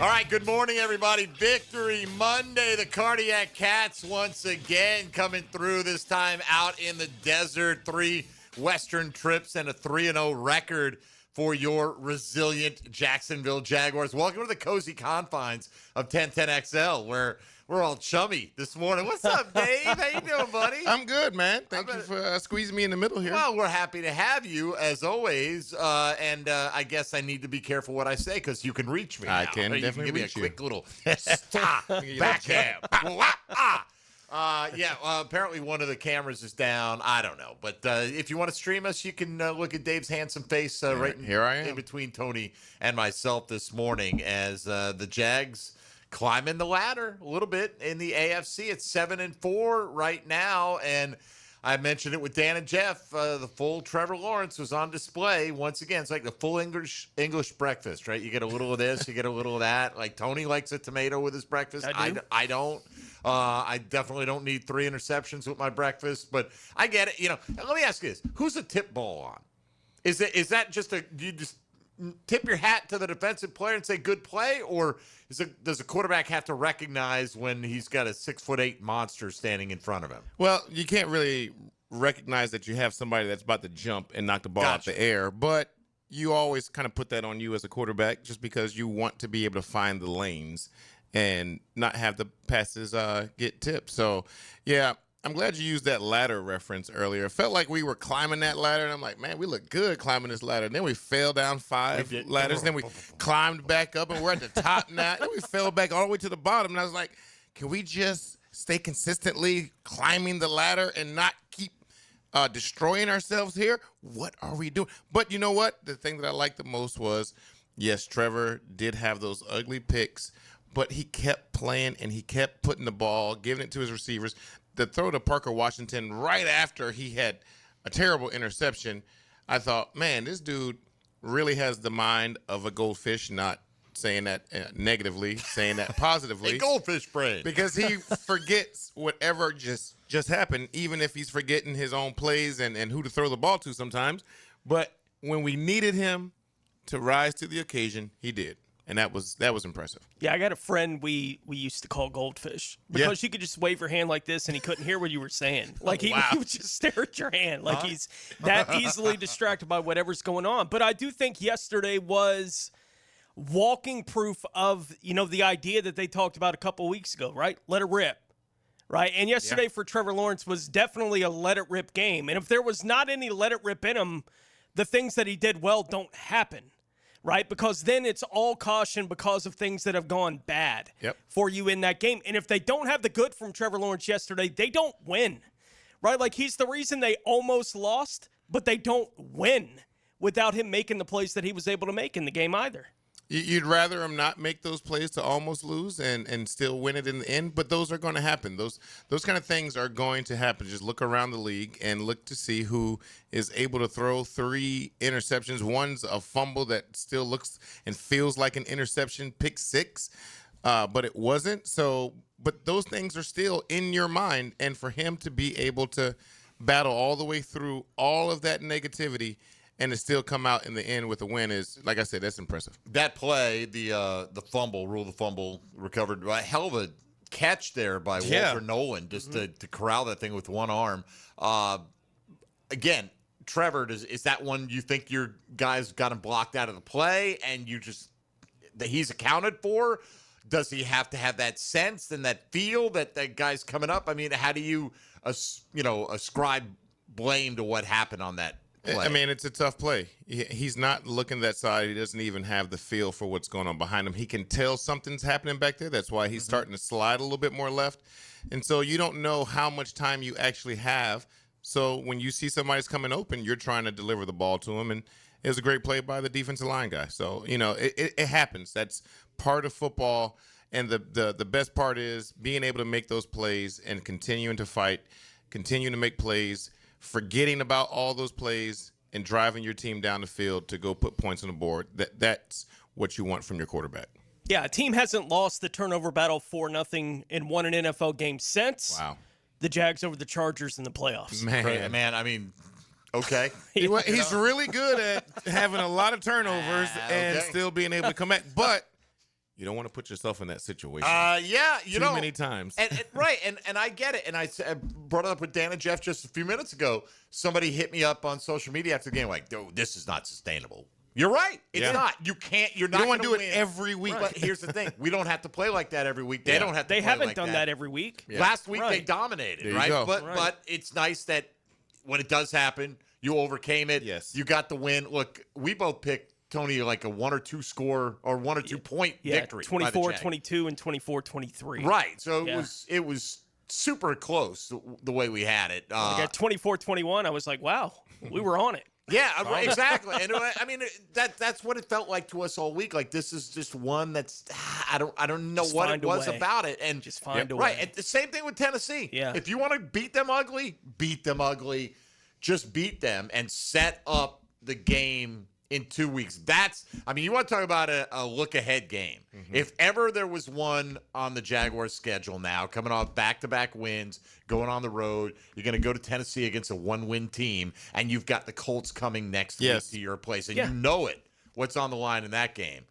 All right, good morning, everybody. Victory Monday. The Cardiac Cats once again coming through, this time out in the desert. 3 Western trips and a 3-0 record for your resilient Jacksonville Jaguars. Welcome to the cozy confines of 1010XL, where we're all chummy this morning. What's up, Dave? How you doing, buddy? I'm good, man. Thank you for squeezing me in the middle here. Well, we're happy to have you, as always. And I guess I need to be careful what I say, because you can reach me now. I can definitely give me reach a you. quick little backhand. Apparently one of the cameras is down. I don't know. But if you want to stream us, you can look at Dave's handsome face Here I am. in between Tony and myself this morning, as the Jags climbing the ladder a little bit in the AFC. It's 7-4 right now, and I mentioned it with Dan and Jeff. The full Trevor Lawrence was on display once again. It's like the full English breakfast, right? You get a little of this, you get a little of that. Like Tony likes a tomato with his breakfast. I don't. I definitely don't need 3 interceptions with my breakfast, but I get it. Let me ask you this: who's the tip ball on? Is that just you just tip your hat to the defensive player and say good play, or does a quarterback have to recognize when he's got a 6'8" monster standing in front of him? Well, you can't really recognize that you have somebody that's about to jump and knock the ball out the air, but you always kind of put that on you as a quarterback, just because you want to be able to find the lanes and not have the passes get tipped. So, yeah, I'm glad you used that ladder reference earlier. It felt like we were climbing that ladder, and I'm like, man, we look good climbing this ladder. And then we fell down 5 ladders, then we climbed back up, and we're at the top now. Then we fell back all the way to the bottom, and I was like, can we just stay consistently climbing the ladder and not keep destroying ourselves here? What are we doing? But you know what? The thing that I liked the most was, yes, Trevor did have those ugly picks, but he kept playing, and he kept putting the ball, giving it to his receivers. The throw to Parker Washington right after he had a terrible interception, I thought, man, this dude really has the mind of a goldfish, not saying that negatively, saying that positively. A goldfish brain. Because he forgets whatever just happened, even if he's forgetting his own plays and who to throw the ball to sometimes. But when we needed him to rise to the occasion, he did. And that was impressive. Yeah, I got a friend we used to call Goldfish, because you could just wave your hand like this and he couldn't hear what you were saying. Like he would just stare at your hand. Like he's that easily distracted by whatever's going on. But I do think yesterday was walking proof of, the idea that they talked about a couple weeks ago, right? Let it rip. Right? And yesterday for Trevor Lawrence was definitely a let it rip game. And if there was not any let it rip in him, the things that he did well don't happen. Right? Because then it's all caution because of things that have gone bad for you in that game. And if they don't have the good from Trevor Lawrence yesterday, they don't win. Right? Like he's the reason they almost lost, but they don't win without him making the plays that he was able to make in the game either. You'd rather him not make those plays to almost lose and still win it in the end, but those are going to happen. Those kind of things are going to happen. Just look around the league and look to see who is able to throw 3 interceptions. One's a fumble that still looks and feels like an interception, pick 6, but it wasn't. So, but those things are still in your mind, and for him to be able to battle all the way through all of that negativity and to still come out in the end with a win is, like I said, that's impressive. That play, the fumble, rule the fumble, recovered by a hell of a catch there by Walter Nolan, just to corral that thing with one arm. Again, Trevor, is that one you think your guys got him blocked out of the play and that he's accounted for? Does he have to have that sense and that feel that that guy's coming up? I mean, how do you, ascribe blame to what happened on that play? I mean, it's a tough play. He's not looking that side. He doesn't even have the feel for what's going on behind him. He can tell something's happening back there. That's why he's starting to slide a little bit more left. And so you don't know how much time you actually have. So when you see somebody's coming open, you're trying to deliver the ball to him. And it was a great play by the defensive line guy. So, it happens. That's part of football. And the best part is being able to make those plays and continuing to fight, continuing to make plays, forgetting about all those plays and driving your team down the field to go put points on the board. That's what you want from your quarterback. Yeah, a team hasn't lost the turnover battle 4-0 and won an NFL game since the Jags over the Chargers in the playoffs. Man, I mean, okay. He's really good at having a lot of turnovers and still being able to come back. But You don't want to put yourself in that situation. Yeah, Too many times. Right, and I get it. And I brought it up with Dan and Jeff just a few minutes ago. Somebody hit me up on social media after the game like, dude, this is not sustainable. You're right. It's not. You can't. You're not going to do win it every week. But here's the thing: we don't have to play like that every week. They don't have to. They play haven't like done that every week. Yeah. Last week they dominated, there you right? go. But it's nice that when it does happen, you overcame it. Yes. You got the win. Look, we both picked Tony like a 1 or 2 score or 1 or 2 point victory. 24-22 and 24-23. Right. So it was super close the way we had it. At 24-21, I was like, wow, we were on it. Yeah, exactly. And I mean that's what it felt like to us all week. Like this is just one that's I don't know what it was about it, and just find a way. Right. And the same thing with Tennessee. Yeah. If you want to beat them ugly, beat them ugly. Just beat them and set up the game in 2 weeks. You want to talk about a look-ahead game. Mm-hmm. If ever there was one on the Jaguars' schedule now, coming off back-to-back wins, going on the road, you're going to go to Tennessee against a one-win team, and you've got the Colts coming next week to your place, and you know what's on the line in that game.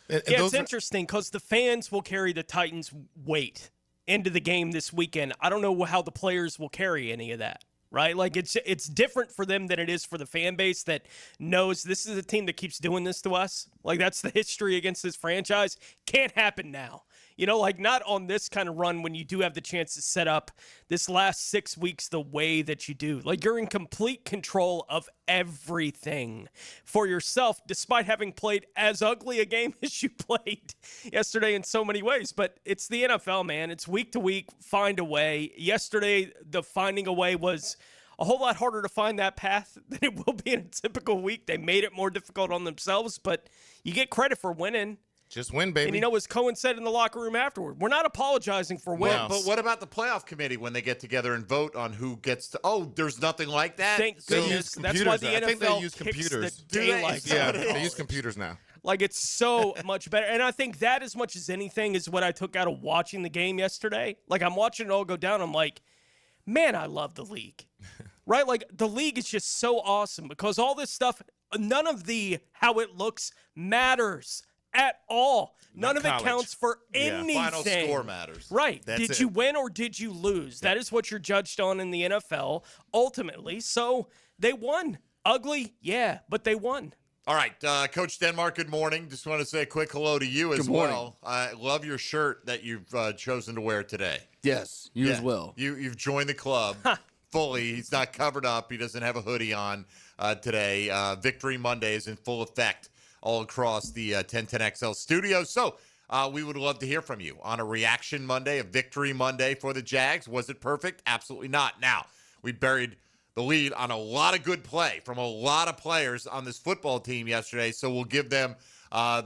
And it's interesting because the fans will carry the Titans' weight into the game this weekend. I don't know how the players will carry any of that. Right? Like it's different for them than it is for the fan base that knows this is a team that keeps doing this to us. Like that's the history against this franchise. Can't happen now. Like not on this kind of run when you do have the chance to set up this last 6 weeks the way that you do. Like you're in complete control of everything for yourself, despite having played as ugly a game as you played yesterday in so many ways. But it's the NFL, man. It's week to week, find a way. Yesterday, the finding a way was a whole lot harder to find that path than it will be in a typical week. They made it more difficult on themselves, but you get credit for winning. Just win, baby. And as Cohen said in the locker room afterward, we're not apologizing for winning. But what about the playoff committee when they get together and vote on who gets to? Oh, there's nothing like that. Thank goodness. That's why the NFL I think they use computers. They use computers now. Like it's so much better. And I think that as much as anything is what I took out of watching the game yesterday. Like I'm watching it all go down. I'm like, man, I love the league. Right? Like the league is just so awesome because all this stuff, none of the how it looks matters at all. None of it counts for anything. Final score matters. Right. Did you win or did you lose? That is what you're judged on in the NFL ultimately. So they won. Ugly, yeah, but they won. All right, Coach Denmark, good morning. Just want to say a quick hello to you as well. I love your shirt that you've chosen to wear today. Yes, you as well. You've joined the club fully. He's not covered up. He doesn't have a hoodie on today. Victory Monday is in full effect all across the 1010XL studio. So we would love to hear from you on a reaction Monday, a victory Monday for the Jags. Was it perfect? Absolutely not. Now, we buried the lead on a lot of good play from a lot of players on this football team yesterday, so we'll give them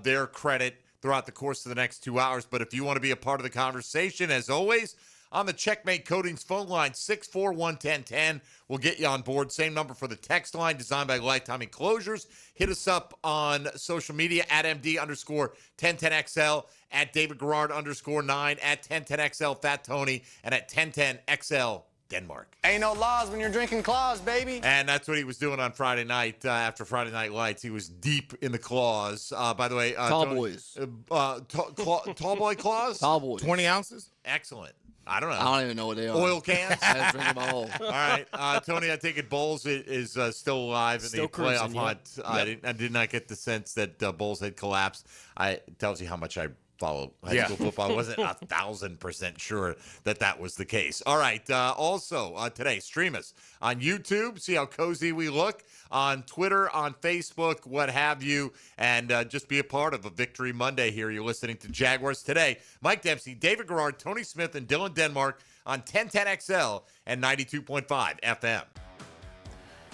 their credit throughout the course of the next 2 hours. But if you want to be a part of the conversation, as always, on the Checkmate Coatings phone line, 641-1010. We'll get you on board. Same number for the text line, designed by Lifetime Enclosures. Hit us up on social media at MD_1010XL, at David Garrard _9, at 1010XL Fat Tony, and at 1010XL Denmark. Ain't no laws when you're drinking claws, baby. And that's what he was doing on Friday night after Friday Night Lights. He was deep in the claws. By the way, tall boys. Tall boy claws? Tall boys. 20 ounces? Excellent. I don't know. I don't even know what they are. Oil cans? I just drink them all. All right. Tony, I take it Bowles is still alive in the playoff hunt. Yep. I did not get the sense that Bowles had collapsed. It tells you how much I follow high school football. I wasn't 1,000% sure that was the case. All right. Also, today, stream us on YouTube. See how cozy we look. On Twitter, on Facebook, what have you. And just be a part of a Victory Monday here. You're listening to Jaguars Today. Mike Dempsey, David Garrard, Tony Smith, and Dylan Denmark on 1010XL and 92.5 FM.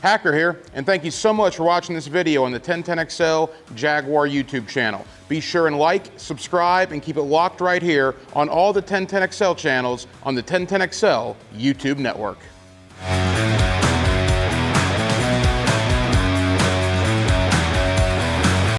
Hacker here, and thank you so much for watching this video on the 1010XL Jaguar YouTube channel. Be sure and like, subscribe, and keep it locked right here on all the 1010XL channels on the 1010XL YouTube network.